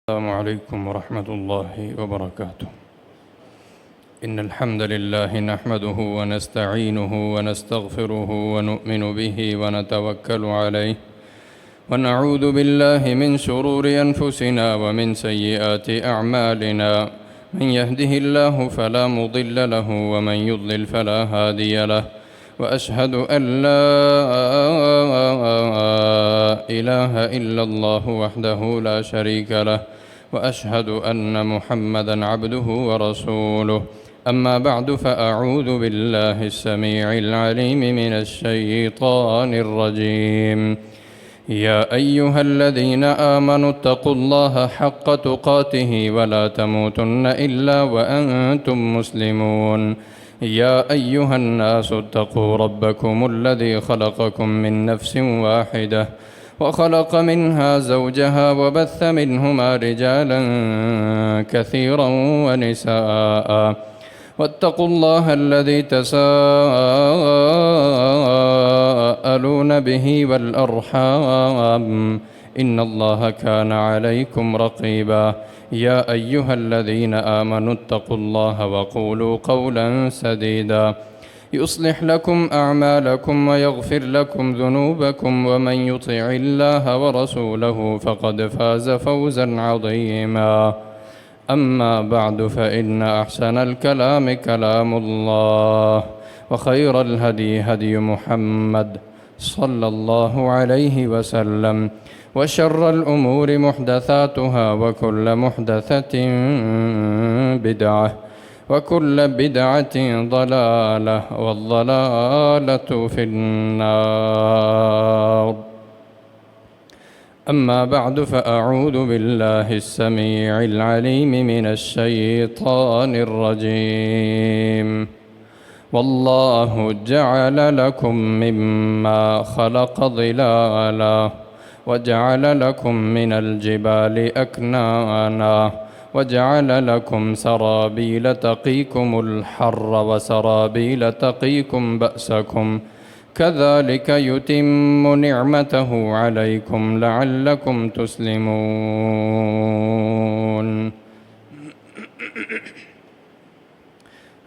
السلام عليكم ورحمة الله وبركاته. إن الحمد لله نحمده ونستعينه ونستغفره ونؤمن به ونتوكل عليه ونعوذ بالله من شرور أنفسنا ومن سيئات أعمالنا. من يهده الله فلا مضل له ومن يضلل فلا هادي له. وأشهد أن لا إله إلا الله وحده لا شريك له وأشهد أن محمدًا عبده ورسوله. أما بعد فأعوذ بالله السميع العليم من الشيطان الرجيم. يا أيها الذين آمنوا اتقوا الله حق تقاته ولا تموتن إلا وأنتم مسلمون. يا أيها الناس اتقوا ربكم الذي خلقكم من نفس واحدة وخلق منها زوجها وبث منهما رجالا كثيرا ونساء. واتقوا الله الذي تساءلون به والأرحام إن الله كان عليكم رقيبا. يا أيها الذين آمنوا اتقوا الله وقولوا قولا سديدا يصلح لكم أعمالكم ويغفر لكم ذنوبكم ومن يطع الله ورسوله فقد فاز فوزا عظيما. أما بعد فإن أحسن الكلام كلام الله وخير الهدي هدي محمد صلى الله عليه وسلم وشر الأمور محدثاتها وكل محدثة بدعة وكل بدعة ضلالة والضلالة في النار. أما بعد فأعوذ بالله السميع العليم من الشيطان الرجيم. والله جعل لكم مما خلق ظلالا وجعل لكم من الجبال أكنانا وجعل لكم سرابيل تقيكم الحر وسرابيل تقيكم بأسكم كذلك يتم نعمته عليكم لعلكم تسلمون.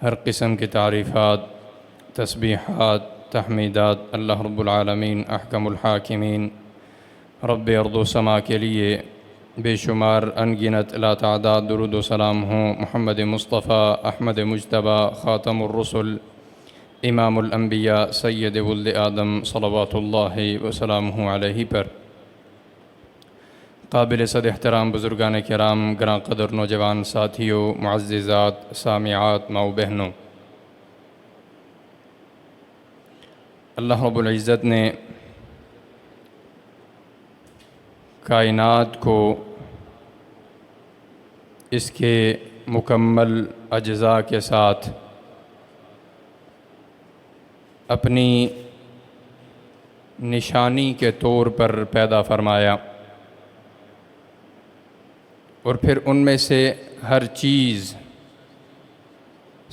ہر قسم کی تعریفات، تسبیحات، تحمیدات اللہ رب العالمین احکم الحاکمین رب ارض و سما کے لیے بے شمار انگنت لا تعداد درود و سلام ہوں محمد مصطفیٰ احمد مجتبیٰ خاتم الرسل امام الانبیاء سید ولد آدم صلوات اللہ وسلامہ علیہ پر. قابل صد احترام بزرگان کرام، گراں قدر نوجوان ساتھیوں، معززات، سامعات، ماؤ بہنوں، اللہ رب العزت نے کائنات کو اس کے مکمل اجزاء کے ساتھ اپنی نشانی کے طور پر پیدا فرمایا، اور پھر ان میں سے ہر چیز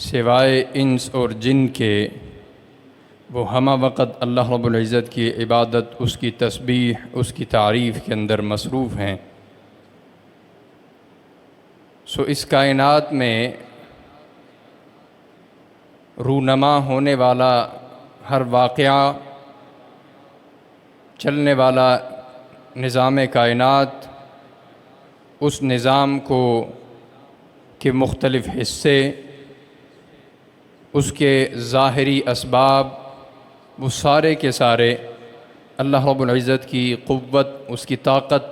سوائے انس اور جن کے وہ ہمہ وقت اللہ رب العزت کی عبادت، اس کی تسبیح، اس کی تعریف کے اندر مصروف ہیں. سو اس کائنات میں رونما ہونے والا ہر واقعہ، چلنے والا نظام کائنات، اس نظام کو کے مختلف حصے، اس کے ظاہری اسباب، وہ سارے کے سارے اللہ رب العزت کی قوت، اس کی طاقت،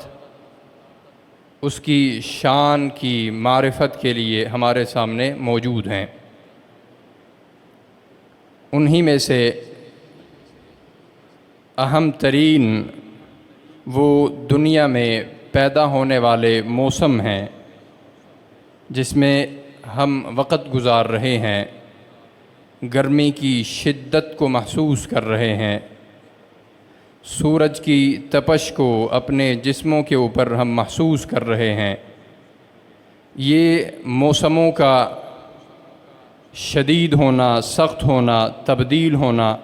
اس کی شان کی معرفت کے لیے ہمارے سامنے موجود ہیں. انہی میں سے اہم ترین وہ دنیا میں پیدا ہونے والے موسم ہیں جس میں ہم وقت گزار رہے ہیں، گرمی کی شدت کو محسوس کر رہے ہیں، سورج کی تپش کو اپنے جسموں کے اوپر ہم محسوس کر رہے ہیں. یہ موسموں کا شدید ہونا، سخت ہونا، تبدیل ہونا،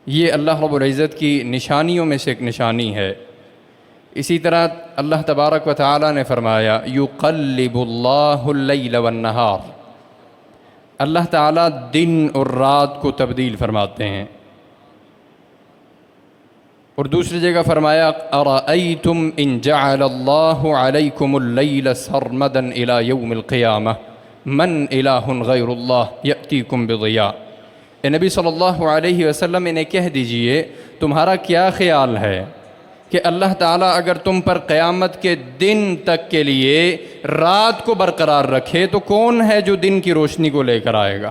یہ اللہ رب العزت کی نشانیوں میں سے ایک نشانی ہے اسی طرح اللہ تبارک و تعالی نے فرمایا یقلب اللہ اللیل والنہار، اللہ تعالیٰ دن اور رات کو تبدیل فرماتے ہیں۔ اور دوسری جگہ فرمایا ارأیتم ان جعل اللہ علیکم اللیل سرمدا الی یوم القیامہ من الہ غیر اللہ یأتیکم بضیاء۔ اے نبی صلی اللہ علیہ وسلم انہیں کہہ دیجئے تمہارا کیا خیال ہے کہ اللہ تعالیٰ اگر تم پر قیامت کے دن تک کے لیے رات کو برقرار رکھے تو کون ہے جو دن کی روشنی کو لے کر آئے گا؟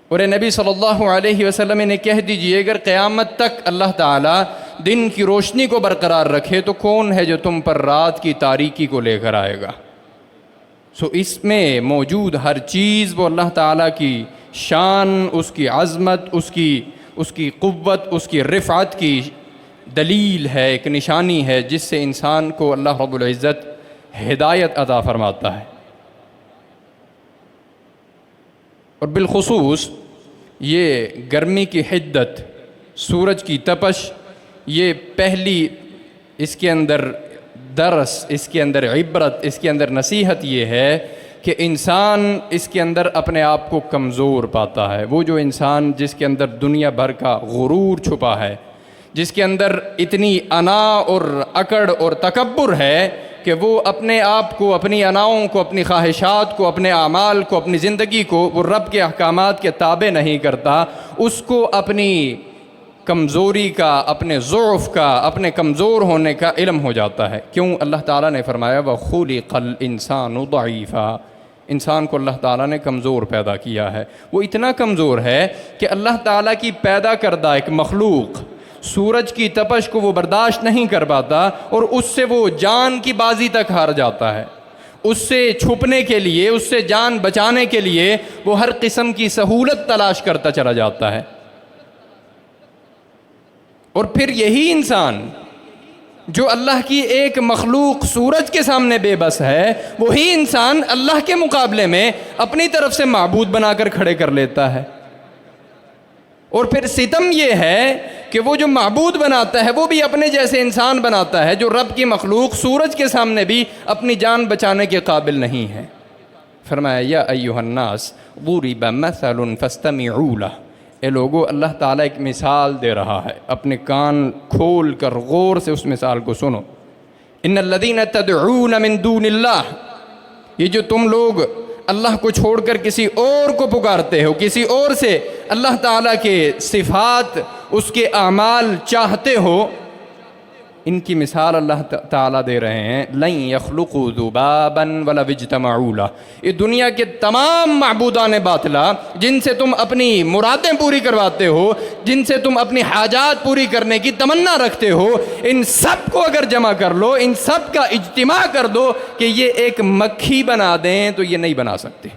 اور اے نبی صلی اللہ علیہ وسلم انہیں کہہ دیجئے اگر قیامت تک اللہ تعالیٰ دن کی روشنی کو برقرار رکھے تو کون ہے جو تم پر رات کی تاریکی کو لے کر آئے گا؟ اس میں موجود ہر چیز وہ اللہ تعالیٰ کی شان، اس کی عظمت، اس کی قوت، اس کی رفعت کی دلیل ہے، ایک نشانی ہے جس سے انسان کو اللہ رب العزت ہدایت عطا فرماتا ہے۔ اور بالخصوص یہ گرمی کی حدت، سورج کی تپش، یہ پہلی اس کے اندر درس، اس کے اندر عبرت، اس کے اندر نصیحت یہ ہے کہ انسان اس کے اندر اپنے آپ کو کمزور پاتا ہے۔ وہ جو انسان جس کے اندر دنیا بھر کا غرور چھپا ہے، جس کے اندر اتنی انا اور اکڑ اور تکبر ہے کہ وہ اپنے آپ کو، اپنی اناؤں کو، اپنی خواہشات کو، اپنے اعمال کو، اپنی زندگی کو وہ رب کے احکامات کے تابع نہیں کرتا، اس کو اپنی کمزوری کا، اپنے ضعف کا، اپنے کمزور ہونے کا علم ہو جاتا ہے۔ کیوں؟ اللہ تعالیٰ نے فرمایا وَخُلِقَ الْإِنسَانُ ضَعِيفًا، انسان کو اللہ تعالیٰ نے کمزور پیدا کیا ہے۔ وہ اتنا کمزور ہے کہ اللہ تعالیٰ کی پیدا کردہ ایک مخلوق سورج کی تپش کو وہ برداشت نہیں کر پاتا اور اس سے وہ جان کی بازی تک ہار جاتا ہے۔ اس سے چھپنے کے لیے، اس سے جان بچانے کے لیے وہ ہر قسم کی سہولت تلاش کرتا چلا جاتا ہے۔ اور پھر یہی انسان جو اللہ کی ایک مخلوق سورج کے سامنے بے بس ہے، وہی انسان اللہ کے مقابلے میں اپنی طرف سے معبود بنا کر کھڑے کر لیتا ہے۔ اور پھر ستم یہ ہے کہ وہ جو معبود بناتا ہے وہ بھی اپنے جیسے انسان بناتا ہے جو رب کی مخلوق سورج کے سامنے بھی اپنی جان بچانے کے قابل نہیں ہے۔ فرمایا یا ایھا الناس ضرب مثل فاستمعوا لہ، اے لوگو اللہ تعالیٰ ایک مثال دے رہا ہے، اپنے کان کھول کر غور سے اس مثال کو سنو۔ ان الذین تدعون من دون اللہ، یہ جو تم لوگ اللہ کو چھوڑ کر کسی اور کو پکارتے ہو، کسی اور سے اللہ تعالیٰ کے صفات، اس کے اعمال چاہتے ہو، ان کی مثال اللہ تعالیٰ دے رہے ہیں لن یخلقوا ذبابا ولو اجتمعوا لہ، یہ دنیا کے تمام معبودان باطلہ جن سے تم اپنی مرادیں پوری کرواتے ہو، جن سے تم اپنی حاجات پوری کرنے کی تمنا رکھتے ہو، ان سب کو اگر جمع کر لو، ان سب کا اجتماع کر دو کہ یہ ایک مکھی بنا دیں تو یہ نہیں بنا سکتے۔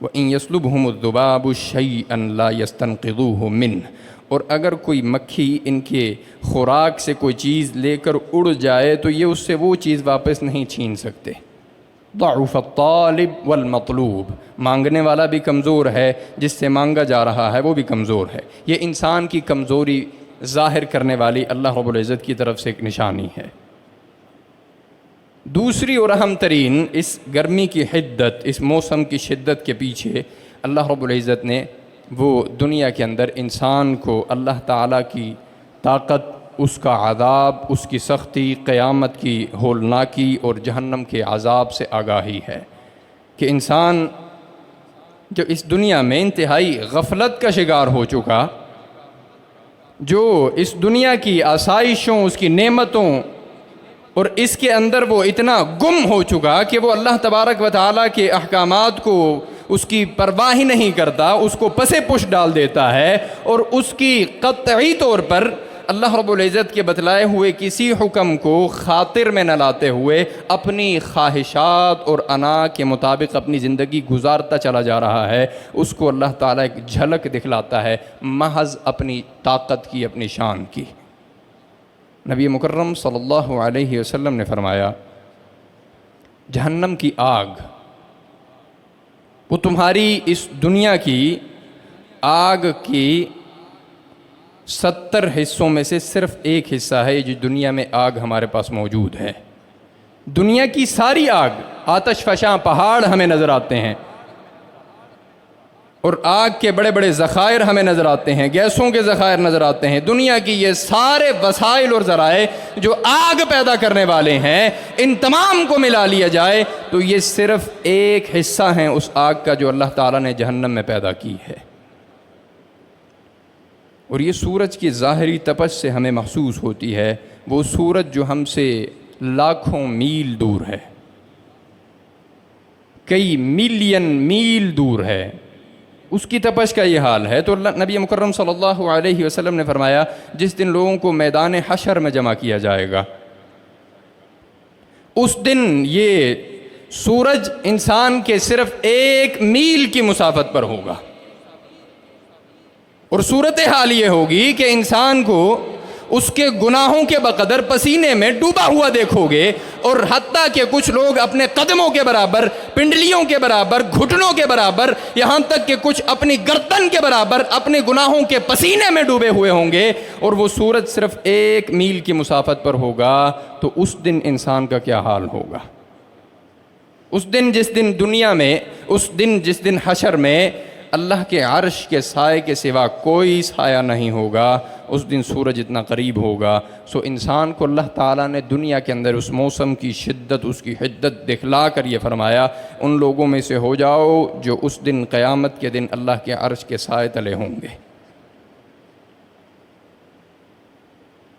وَإِن يَسْلُبْهُمُ الذُّبَابُ شَيْئًا لَا يَسْتَنْقِذُوهُ مِنْهُ، اور اگر کوئی مکھی ان کے خوراک سے کوئی چیز لے کر اڑ جائے تو یہ اس سے وہ چیز واپس نہیں چھین سکتے۔ ضعف الطالب والمطلوب، مانگنے والا بھی کمزور ہے، جس سے مانگا جا رہا ہے وہ بھی کمزور ہے۔ یہ انسان کی کمزوری ظاہر کرنے والی اللہ رب العزت کی طرف سے ایک نشانی ہے۔ دوسری اور اہم ترین اس گرمی کی حدت، اس موسم کی شدت کے پیچھے اللہ رب العزت نے وہ دنیا کے اندر انسان کو اللہ تعالیٰ کی طاقت، اس کا عذاب، اس کی سختی، قیامت کی ہولناکی اور جہنم کے عذاب سے آگاہی ہے کہ انسان جو اس دنیا میں انتہائی غفلت کا شکار ہو چکا، جو اس دنیا کی آسائشوں، اس کی نعمتوں اور اس کے اندر وہ اتنا گم ہو چکا کہ وہ اللہ تبارک و تعالیٰ کے احکامات کو اس کی پرواہ ہی نہیں کرتا، اس کو پس پش ڈال دیتا ہے اور اس کی قطعی طور پر اللہ رب العزت کے بتلائے ہوئے کسی حکم کو خاطر میں نہ لاتے ہوئے اپنی خواہشات اور انا کے مطابق اپنی زندگی گزارتا چلا جا رہا ہے۔ اس کو اللہ تعالیٰ ایک جھلک دکھلاتا ہے محض اپنی طاقت کی، اپنی شان کی۔ نبی مکرم صلی اللہ علیہ وسلم نے فرمایا جہنم کی آگ وہ تمہاری اس دنیا کی آگ کی 70 حصوں میں سے صرف ایک حصہ ہے جو دنیا میں آگ ہمارے پاس موجود ہے۔ دنیا کی ساری آگ، آتش فشاں پہاڑ ہمیں نظر آتے ہیں، اور آگ کے بڑے بڑے ذخائر ہمیں نظر آتے ہیں، گیسوں کے ذخائر نظر آتے ہیں۔ دنیا کی یہ سارے وسائل اور ذرائع جو آگ پیدا کرنے والے ہیں، ان تمام کو ملا لیا جائے تو یہ صرف ایک حصہ ہیں اس آگ کا جو اللہ تعالیٰ نے جہنم میں پیدا کی ہے۔ اور یہ سورج کی ظاہری تپش سے ہمیں محسوس ہوتی ہے، وہ سورج جو ہم سے لاکھوں میل دور ہے، کئی ملین میل دور ہے، اس کی تپش کا یہ حال ہے۔ تو نبی مکرم صلی اللہ علیہ وسلم نے فرمایا، جس دن لوگوں کو میدان حشر میں جمع کیا جائے گا، اس دن یہ سورج انسان کے صرف 1 میل کی مسافت پر ہوگا، اور صورتحال یہ ہوگی کہ انسان کو اس کے گناہوں کے بقدر پسینے میں ڈوبا ہوا دیکھو گے، اور حتیٰ کہ کچھ لوگ اپنے قدموں کے برابر، پنڈلیوں کے برابر، گھٹنوں کے برابر، یہاں تک کہ کچھ اپنی گردن کے برابر اپنے گناہوں کے پسینے میں ڈوبے ہوئے ہوں گے، اور وہ سورج صرف 1 میل کی مسافت پر ہوگا۔ تو اس دن انسان کا کیا حال ہوگا؟ اس دن جس دن حشر میں اللہ کے عرش کے سائے کے سوا کوئی سایہ نہیں ہوگا، اس دن سورج اتنا قریب ہوگا۔ سو انسان کو اللہ تعالیٰ نے دنیا کے اندر اس موسم کی شدت، اس کی حدت دکھلا کر یہ فرمایا، ان لوگوں میں سے ہو جاؤ جو اس دن قیامت کے دن اللہ کے عرش کے سائے تلے ہوں گے۔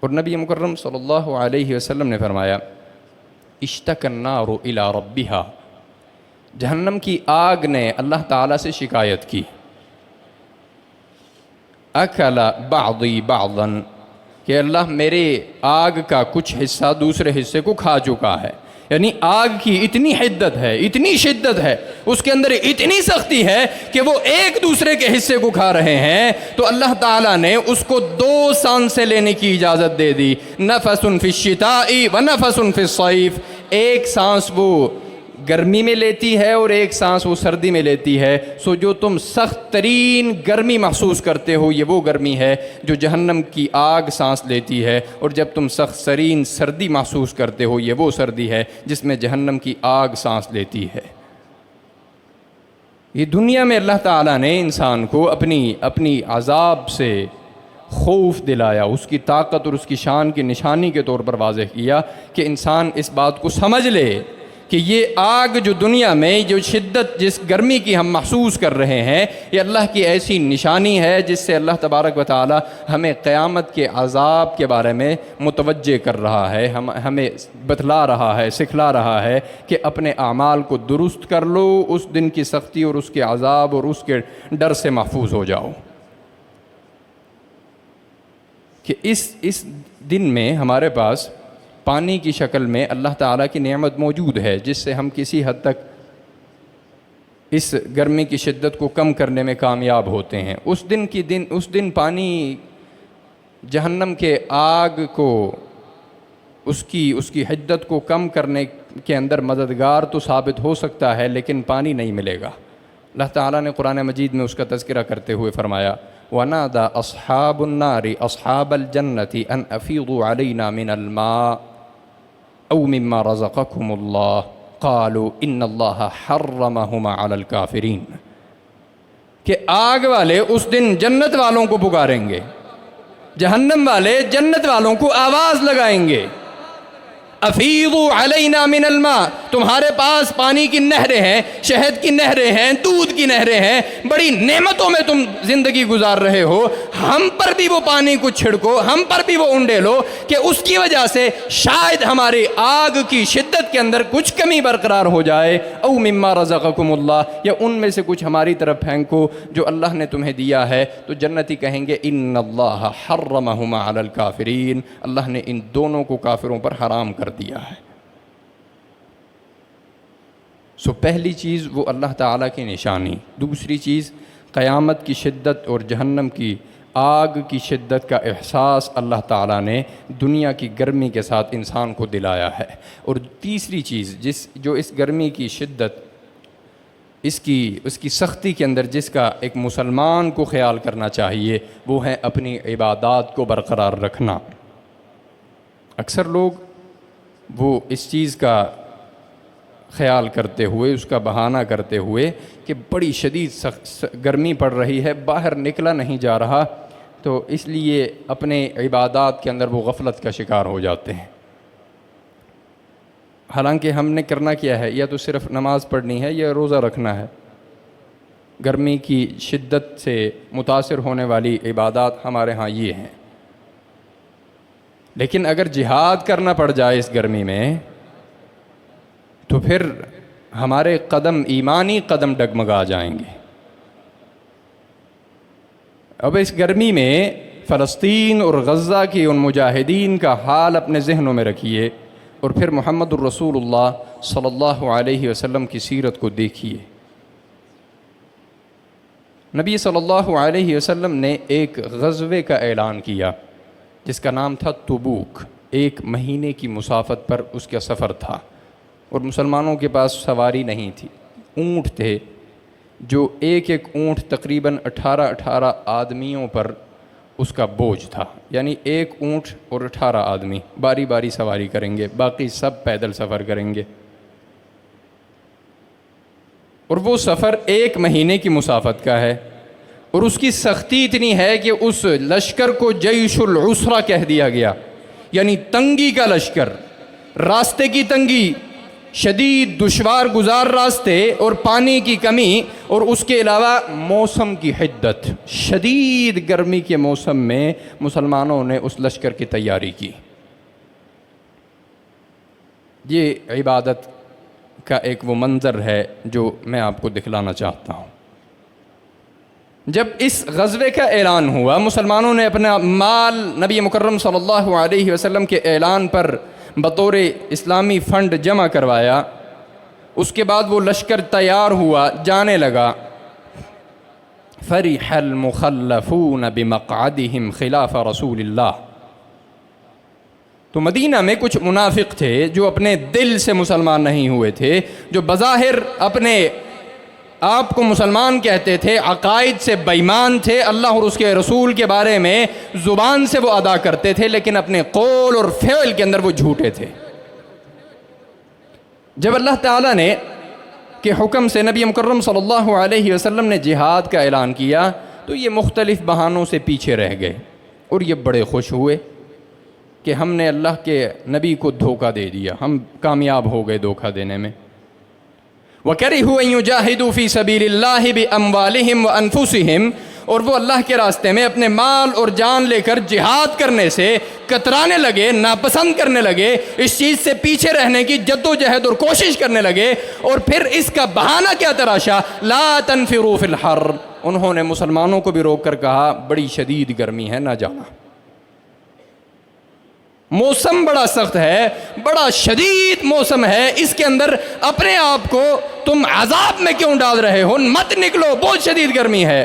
اور نبی مکرم صلی اللہ علیہ وسلم نے فرمایا، اشتکی النار الی ربہا، جہنم کی آگ نے اللہ تعالیٰ سے شکایت کی، اکل بعضی بعضا، کہ اللہ میرے آگ کا کچھ حصہ دوسرے حصے کو کھا چکا ہے۔ یعنی آگ کی اتنی حدت ہے، اتنی شدت ہے، اس کے اندر اتنی سختی ہے کہ وہ ایک دوسرے کے حصے کو کھا رہے ہیں۔ تو اللہ تعالیٰ نے اس کو 2 سانسیں لینے کی اجازت دے دی، نفس فی الشتاء و نفس فی الصیف، ایک سانس وہ گرمی میں لیتی ہے اور ایک سانس وہ سردی میں لیتی ہے۔ سو جو تم سخت ترین گرمی محسوس کرتے ہو، یہ وہ گرمی ہے جو جہنم کی آگ سانس لیتی ہے، اور جب تم سخت ترین سردی محسوس کرتے ہو، یہ وہ سردی ہے جس میں جہنم کی آگ سانس لیتی ہے۔ یہ دنیا میں اللہ تعالیٰ نے انسان کو اپنی عذاب سے خوف دلایا، اس کی طاقت اور اس کی شان کی نشانی کے طور پر واضح کیا کہ انسان اس بات کو سمجھ لے کہ یہ آگ جو دنیا میں جو شدت، جس گرمی کی ہم محسوس کر رہے ہیں، یہ اللہ کی ایسی نشانی ہے جس سے اللہ تبارک و تعالی ہمیں قیامت کے عذاب کے بارے میں متوجہ کر رہا ہے، ہمیں بتلا رہا ہے، سکھلا رہا ہے کہ اپنے اعمال کو درست کر لو، اس دن کی سختی اور اس کے عذاب اور اس کے ڈر سے محفوظ ہو جاؤ۔ کہ اس دن میں ہمارے پاس پانی کی شکل میں اللہ تعالیٰ کی نعمت موجود ہے، جس سے ہم کسی حد تک اس گرمی کی شدت کو کم کرنے میں کامیاب ہوتے ہیں۔ اس دن پانی جہنم کے آگ کو، اس کی حدت کو کم کرنے کے اندر مددگار تو ثابت ہو سکتا ہے، لیکن پانی نہیں ملے گا۔ اللہ تعالیٰ نے قرآن مجید میں اس کا تذکرہ کرتے ہوئے فرمایا، وَنَادَى أَصْحَابُ النَّارِ أَصْحَابَ الْجَنَّةِ أَنْ أَفِيضُوا عَلَيْنَا مِنَ الْمَاءِ أَوْ مِمَّا رَزَقَكُمُ اللَّهُ قَالُوا إِنَّ اللَّهَ حَرَّمَهُمَا عَلَى الْكَافِرِينَ، کہ آگ والے اس دن جنت والوں کو پکاریں گے، جہنم والے جنت والوں کو آواز لگائیں گے، افیضوا علینا من الماء، تمہارے پاس پانی کی نہریں ہیں، شہد کی نہریں ہیں، دودھ کی نہریں ہیں، بڑی نعمتوں میں تم زندگی گزار رہے ہو، ہم پر بھی وہ پانی کو چھڑکو، ہم پر بھی وہ انڈیلو، کہ اس کی وجہ سے شاید ہماری آگ کی شدت کے اندر کچھ کمی برقرار ہو جائے، او مما رزقکم اللہ، یا ان میں سے کچھ ہماری طرف پھینکو جو اللہ نے تمہیں دیا ہے۔ تو جنتی کہیں گے ان اللہ حرمہما علی الکافرین، اللہ نے ان دونوں کو کافروں پر حرام کر دیا ہے۔ سو پہلی چیز وہ اللہ تعالیٰ کی نشانی، دوسری چیز قیامت کی شدت اور جہنم کی آگ کی شدت کا احساس اللہ تعالیٰ نے دنیا کی گرمی کے ساتھ انسان کو دلایا ہے، اور تیسری چیز جو اس گرمی کی شدت اس کی سختی کے اندر جس کا ایک مسلمان کو خیال کرنا چاہیے وہ ہے اپنی عبادات کو برقرار رکھنا۔ اکثر لوگ وہ اس چیز کا خیال کرتے ہوئے، اس کا بہانہ کرتے ہوئے کہ بڑی شدید گرمی پڑ رہی ہے، باہر نکلا نہیں جا رہا، تو اس لیے اپنے عبادات کے اندر وہ غفلت کا شکار ہو جاتے ہیں۔ حالانکہ ہم نے کرنا کیا ہے، یا تو صرف نماز پڑھنی ہے یا روزہ رکھنا ہے۔ گرمی کی شدت سے متاثر ہونے والی عبادات ہمارے ہاں یہ ہیں۔ لیکن اگر جہاد کرنا پڑ جائے اس گرمی میں تو پھر ہمارے قدم، ایمانی قدم ڈگمگا جائیں گے۔ اب اس گرمی میں فلسطین اور غزہ کی ان مجاہدین کا حال اپنے ذہنوں میں رکھیے، اور پھر محمد الرسول اللہ صلی اللہ علیہ وسلم کی سیرت کو دیکھیے۔ نبی صلی اللہ علیہ وسلم نے ایک غزوے کا اعلان کیا جس کا نام تھا تبوک۔ 1 مہینے کی مسافت پر اس کا سفر تھا، اور مسلمانوں کے پاس سواری نہیں تھی، اونٹ تھے، جو ایک اونٹ تقریباً 18 آدمیوں پر اس کا بوجھ تھا، یعنی 1 اونٹ اور 18 آدمی باری باری سواری کریں گے، باقی سب پیدل سفر کریں گے۔ اور وہ سفر 1 مہینے کی مسافت کا ہے، اور اس کی سختی اتنی ہے کہ اس لشکر کو جیش العسرہ کہہ دیا گیا، یعنی تنگی کا لشکر، راستے کی تنگی، شدید دشوار گزار راستے اور پانی کی کمی، اور اس کے علاوہ موسم کی حدت، شدید گرمی کے موسم میں مسلمانوں نے اس لشکر کی تیاری کی۔ یہ عبادت کا ایک وہ منظر ہے جو میں آپ کو دکھلانا چاہتا ہوں۔ جب اس غزوے کا اعلان ہوا، مسلمانوں نے اپنا مال نبی مکرم صلی اللہ علیہ وسلم کے اعلان پر بطور اسلامی فنڈ جمع کروایا۔ اس کے بعد وہ لشکر تیار ہوا، جانے لگا۔ فرح المخلفون بمقعدهم خلاف رسول اللہ۔ تو مدینہ میں کچھ منافق تھے جو اپنے دل سے مسلمان نہیں ہوئے تھے، جو بظاہر اپنے آپ کو مسلمان کہتے تھے، عقائد سے بے ایمان تھے، اللہ اور اس کے رسول کے بارے میں زبان سے وہ ادا کرتے تھے لیکن اپنے قول اور فعل کے اندر وہ جھوٹے تھے۔ جب اللہ تعالیٰ نے کے حکم سے نبی مکرم صلی اللہ علیہ وسلم نے جہاد کا اعلان کیا تو یہ مختلف بہانوں سے پیچھے رہ گئے، اور یہ بڑے خوش ہوئے کہ ہم نے اللہ کے نبی کو دھوکہ دے دیا، ہم کامیاب ہو گئے دھوکہ دینے میں۔ وَكَرِهُوا أَن يُجَاهِدُوا فِي سَبِيلِ اللَّهِ بِأَمْوَالِهِمْ وَأَنفُسِهِمْ، اور وہ اللہ کے راستے میں اپنے مال اور جان لے کر جہاد کرنے سے کترانے لگے، ناپسند کرنے لگے، اس چیز سے پیچھے رہنے کی جد و جہد اور کوشش کرنے لگے، اور پھر اس کا بہانہ کیا تراشا، لا تنفروا فی الحر، انہوں نے مسلمانوں کو بھی روک کر کہا بڑی شدید گرمی ہے، نہ جانا، موسم بڑا سخت ہے، بڑا شدید موسم ہے، اس کے اندر اپنے آپ کو تم عذاب میں کیوں ڈال رہے ہو، مت نکلو، بہت شدید گرمی ہے۔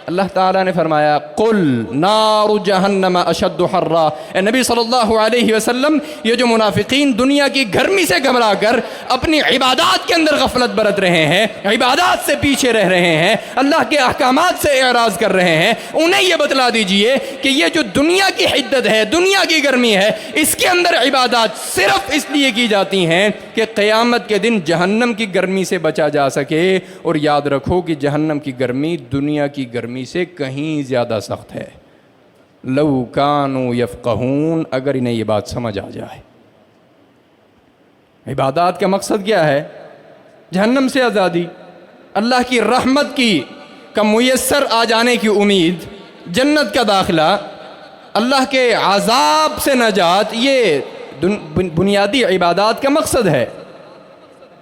اللہ تعالیٰ نے فرمایا قل نار جہنم اشد حرا، اے نبی صلی اللہ علیہ وسلم، یہ جو منافقین دنیا کی گرمی سے گھبرا کر اپنی عبادات کے اندر غفلت برت رہے ہیں، عبادات سے پیچھے رہ رہے ہیں، اللہ کے احکامات سے اعراض کر رہے ہیں، انہیں یہ بتلا دیجئے کہ یہ جو دنیا کی حدت ہے، دنیا کی گرمی ہے، اس کے اندر عبادات صرف اس لیے کی جاتی ہیں کہ قیامت کے دن جہنم کی گرمی سے بچا جا سکے، اور یاد رکھو کہ جہنم کی گرمی دنیا کی گرمی سے کہیں زیادہ سخت ہے۔ لو کانوا یفقہون، اگر انہیں یہ بات سمجھ آ جائے۔ عبادات کا مقصد کیا ہے؟ جہنم سے آزادی، اللہ کی رحمت کا میسر آ جانے کی امید، جنت کا داخلہ، اللہ کے عذاب سے نجات، یہ بنیادی عبادات کا مقصد ہے۔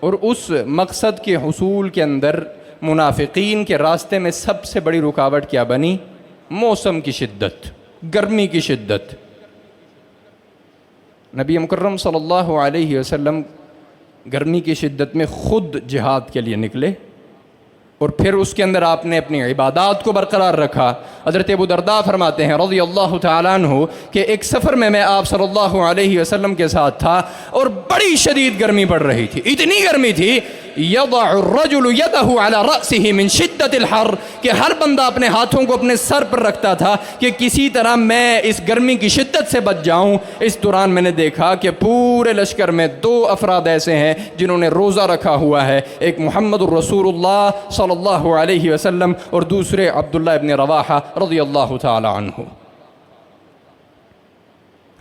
اور اس مقصد کے حصول کے اندر منافقین کے راستے میں سب سے بڑی رکاوٹ کیا بنی؟ موسم کی شدت، گرمی کی شدت۔ نبی مکرم صلی اللہ علیہ وسلم گرمی کی شدت میں خود جہاد کے لیے نکلے، اور پھر اس کے اندر آپ نے اپنی عبادات کو برقرار رکھا۔ حضرت ابو درداء فرماتے ہیں رضی اللہ تعالیٰ عنہ کہ ایک سفر میں آپ صلی اللہ علیہ وسلم کے ساتھ تھا، اور بڑی شدید گرمی پڑ رہی تھی، اتنی گرمی تھی یضع الرجل یدہ علی رأسہ من شدت الحر، کہ ہر بندہ اپنے ہاتھوں کو اپنے سر پر رکھتا تھا کہ کسی طرح میں اس گرمی کی شدت سے بچ جاؤں۔ اس دوران میں نے دیکھا کہ پورے لشکر میں 2 افراد ایسے ہیں جنہوں نے روزہ رکھا ہوا ہے، ایک محمد الرسول اللہ صلی اللہ علیہ وسلم اور دوسرے عبداللہ ابن رواحہ رضی اللہ تعالی عنہ۔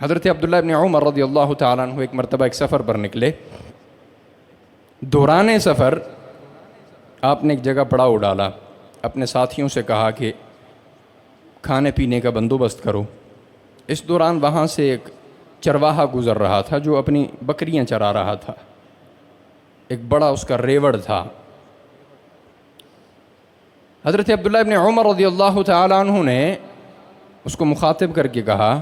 حضرت عبداللہ ابن عمر رضی اللہ تعالیٰ عنہ ایک مرتبہ ایک سفر پر نکلے۔ دوران سفر آپ نے ایک جگہ پڑاؤ ڈالا، اپنے ساتھیوں سے کہا کہ کھانے پینے کا بندوبست کرو۔ اس دوران وہاں سے ایک چرواہا گزر رہا تھا جو اپنی بکریاں چرا رہا تھا، ایک بڑا اس کا ریوڑ تھا۔ حضرت عبداللہ ابن عمر رضی اللہ تعالیٰ عنہ نے اس کو مخاطب کر کے کہا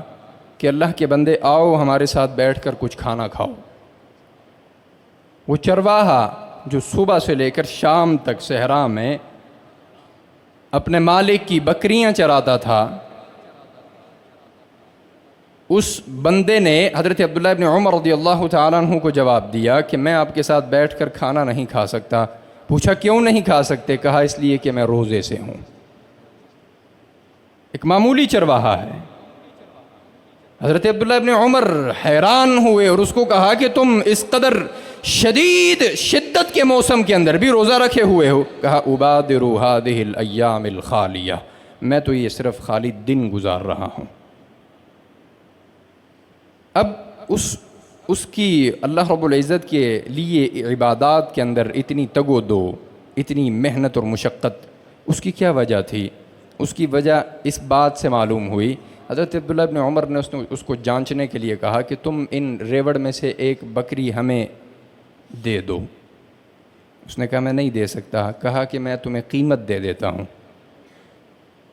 کہ اللہ کے بندے آؤ ہمارے ساتھ بیٹھ کر کچھ کھانا کھاؤ۔ وہ چرواہا جو صبح سے لے کر شام تک صحرا میں اپنے مالک کی بکریاں چراتا تھا، اس بندے نے حضرت عبداللہ ابن عمر رضی اللہ تعالیٰ عنہ کو جواب دیا کہ میں آپ کے ساتھ بیٹھ کر کھانا نہیں کھا سکتا۔ پوچھا کیوں نہیں کھا سکتے؟ کہا اس لیے کہ میں روزے سے ہوں۔ ایک معمولی چرواہا ہے۔ حضرت عبداللہ ابن عمر حیران ہوئے اور اس کو کہا کہ تم اس قدر شدید شدت کے موسم کے اندر بھی روزہ رکھے ہوئے ہو؟ کہا ابادر هذه الايام الخالیہ، میں تو یہ صرف خالی دن گزار رہا ہوں۔ اب اس کی اللہ رب العزت کے لیے عبادات کے اندر اتنی تگ و دو، اتنی محنت اور مشقت، اس کی کیا وجہ تھی؟ اس کی وجہ اس بات سے معلوم ہوئی، حضرت عبداللہ ابن عمر نے اس کو جانچنے کے لیے کہا کہ تم ان ریوڑ میں سے ایک بکری ہمیں دے دو۔ اس نے کہا میں نہیں دے سکتا۔ کہا کہ میں تمہیں قیمت دے دیتا ہوں۔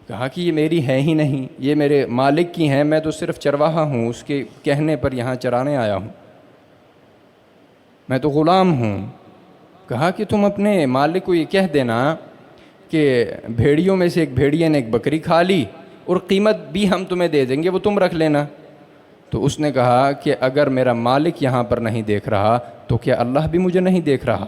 کہا کہ یہ میری ہے ہی نہیں، یہ میرے مالک کی ہیں، میں تو صرف چرواہا ہوں، اس کے کہنے پر یہاں چرانے آیا ہوں، میں تو غلام ہوں۔ کہا کہ تم اپنے مالک کو یہ کہہ دینا کہ بھیڑیوں میں سے ایک بھیڑیے نے ایک بکری کھا لی اور قیمت بھی ہم تمہیں دے دیں گے، وہ تم رکھ لینا۔ تو اس نے کہا کہ اگر میرا مالک یہاں پر نہیں دیکھ رہا تو کیا اللہ بھی مجھے نہیں دیکھ رہا؟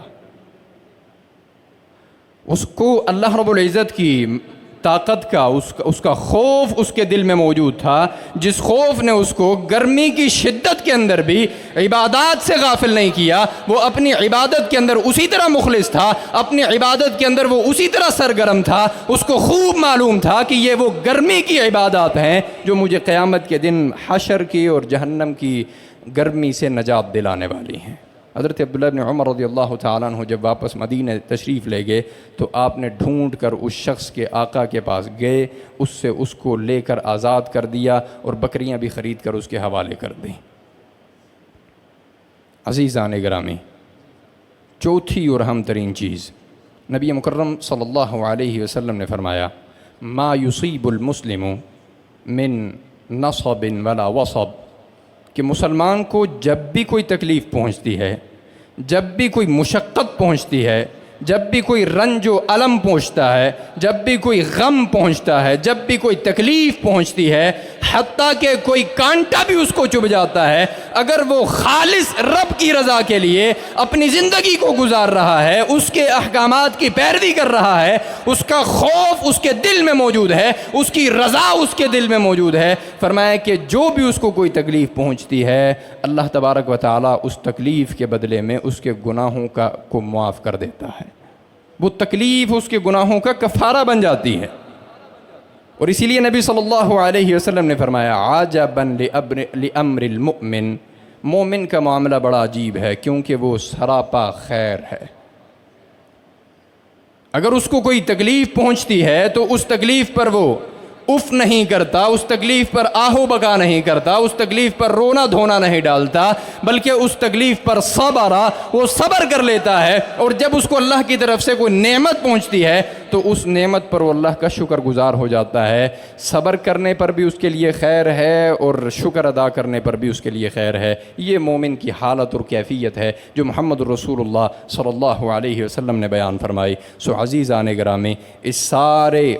اس کو اللہ رب العزت کی طاقت کا، اس کا خوف اس کے دل میں موجود تھا، جس خوف نے اس کو گرمی کی شدت کے اندر بھی عبادات سے غافل نہیں کیا۔ وہ اپنی عبادت کے اندر اسی طرح مخلص تھا، اپنی عبادت کے اندر وہ اسی طرح سرگرم تھا۔ اس کو خوب معلوم تھا کہ یہ وہ گرمی کی عبادات ہیں جو مجھے قیامت کے دن حشر کی اور جہنم کی گرمی سے نجات دلانے والی ہیں۔ حضرت عبداللہ بن عمر رضی اللہ تعالیٰ عنہ جب واپس مدینہ تشریف لے گئے تو آپ نے ڈھونڈ کر اس شخص کے آقا کے پاس گئے، اس سے اس کو لے کر آزاد کر دیا اور بکریاں بھی خرید کر اس کے حوالے کر دیں۔ عزیزان گرامی، چوتھی اور اہم ترین چیز نبی مکرم صلی اللہ علیہ وسلم نے فرمایا ما یصیب المسلم من نصب ولا وصب، کہ مسلمان کو جب بھی کوئی تکلیف پہنچتی ہے، جب بھی کوئی مشقت پہنچتی ہے، جب بھی کوئی رنج و الم پہنچتا ہے، جب بھی کوئی غم پہنچتا ہے، جب بھی کوئی تکلیف پہنچتی ہے، حتیٰ کہ کوئی کانٹا بھی اس کو چبھ جاتا ہے، اگر وہ خالص رب کی رضا کے لیے اپنی زندگی کو گزار رہا ہے، اس کے احکامات کی پیروی کر رہا ہے، اس کا خوف اس کے دل میں موجود ہے، اس کی رضا اس کے دل میں موجود ہے، فرمایا کہ جو بھی اس کو کوئی تکلیف پہنچتی ہے اللہ تبارک و تعالیٰ اس تکلیف کے بدلے میں اس کے گناہوں کو معاف کر دیتا ہے۔ وہ تکلیف اس کے گناہوں کا کفارہ بن جاتی ہے۔ اور اسی لیے نبی صلی اللہ علیہ وسلم نے فرمایا عجباً لامر المؤمن، مومن کا معاملہ بڑا عجیب ہے کیونکہ وہ سراپا خیر ہے۔ اگر اس کو کوئی تکلیف پہنچتی ہے تو اس تکلیف پر وہ اف نہیں کرتا، اس تکلیف پر آہو بکا نہیں کرتا، اس تکلیف پر رونا دھونا نہیں ڈالتا، بلکہ اس تکلیف پر وہ صبر کر لیتا ہے۔ اور جب اس کو اللہ کی طرف سے کوئی نعمت پہنچتی ہے تو اس نعمت پر وہ اللہ کا شکر گزار ہو جاتا ہے۔ صبر کرنے پر بھی اس کے لیے خیر ہے اور شکر ادا کرنے پر بھی اس کے لیے خیر ہے۔ یہ مومن کی حالت اور کیفیت ہے جو محمد رسول اللہ صلی اللہ علیہ وسلم نے بیان فرمائی۔ سو عزیزان گرامی، اس سارے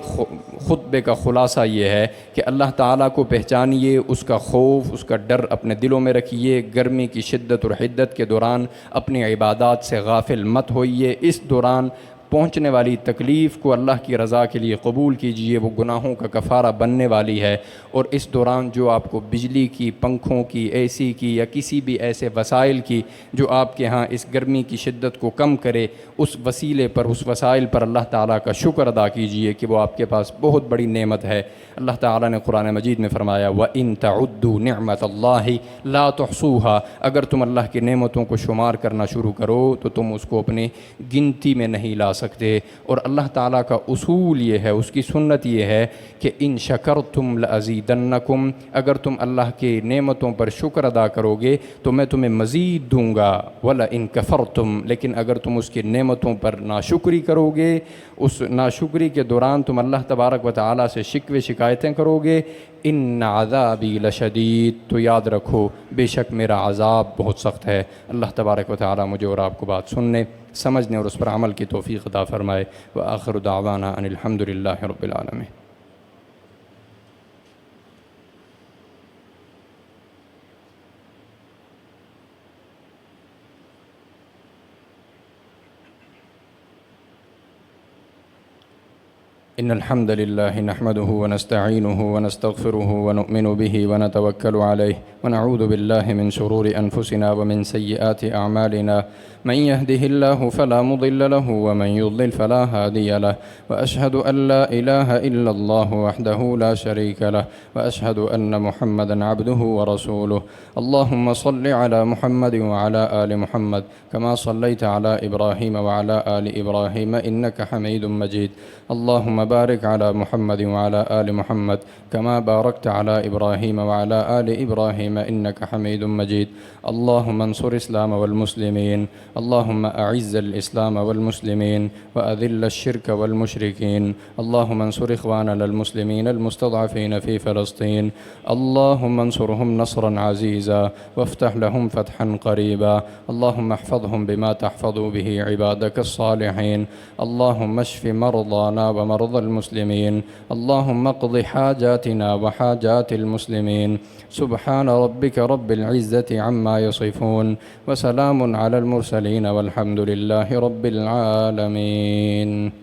خطبے کا خلاصہ خلاصہ یہ ہے کہ اللہ تعالیٰ کو پہچانیے، اس کا خوف، اس کا ڈر اپنے دلوں میں رکھیے، گرمی کی شدت اور حدت کے دوران اپنی عبادات سے غافل مت ہوئیے، اس دوران پہنچنے والی تکلیف کو اللہ کی رضا کے لیے قبول کیجئے، وہ گناہوں کا کفارہ بننے والی ہے۔ اور اس دوران جو آپ کو بجلی کی، پنکھوں کی، اے سی کی یا کسی بھی ایسے وسائل کی جو آپ کے ہاں اس گرمی کی شدت کو کم کرے، اس وسیلے پر، اس وسائل پر اللہ تعالیٰ کا شکر ادا کیجئے کہ وہ آپ کے پاس بہت بڑی نعمت ہے۔ اللہ تعالیٰ نے قرآن مجید میں فرمایا وَإِن تَعُدُّوا نِعْمَةَ اللَّهِ لَا تُحْصُوهَا، اگر تم اللہ کی نعمتوں کو شمار کرنا شروع کرو تو تم اس کو اپنی گنتی میں نہیں لا سکتے۔ اور اللہ تعالیٰ کا اصول یہ ہے، اس کی سنت یہ ہے کہ ان شکرتم لازیدنکم، اگر تم اللہ کی نعمتوں پر شکر ادا کرو گے تو میں تمہیں مزید دوں گا، وَلَئِن كَفَرْتُمْ، لیکن اگر تم اس کی نعمتوں پر ناشکری کرو گے، اس ناشکری کے دوران تم اللہ تبارک و تعالیٰ سے شکوے شکایتیں کرو گے، ان عذابی لشدید، تو یاد رکھو بے شک میرا عذاب بہت سخت ہے۔ اللہ تبارک و تعالیٰ مجھے اور آپ کو بات سننے، سمجھنے اور اس پر عمل کی توفیق عطا فرمائے۔ وآخر دعوانا ان الحمد للہ رب العالمین۔ إن الحمد لله نحمده ونستعينه ونستغفره ونؤمن به ونتوكل عليه ونعوذ بالله من شرور أنفسنا ومن سيئات أعمالنا، من يهده الله فلا مضل له ومن يضلل فلا هادي له، وأشهد أن لا إله إلا الله وحده لا شريك له، وأشهد أن محمدا عبده ورسوله۔ اللهم صل على محمد وعلى آل محمد كما صليت على إبراهيم وعلى آل إبراهيم إنك حميد مجيد۔ اللهم بارك على محمد وعلى آل محمد كما باركت على إبراهيم وعلى آل إبراهيم إنك حميد مجيد۔ اللهم انصر الإسلام والمسلمين، اللهم أعز الإسلام والمسلمين وأذل الشرك والمشركين، اللهم انصر إخواننا المسلمين المستضعفين في فلسطين، اللهم انصرهم نصرا عزيزا وافتح لهم فتحا قريبا، اللهم احفظهم بما تحفظ به عبادك الصالحين، اللهم اشف مرضانا ومرضى المسلمين، اللهم اقض حاجاتنا وحاجات المسلمين۔ سبحان ربك رب العزة عما يصفون وسلام على المرسلين والحمد لله رب العالمين۔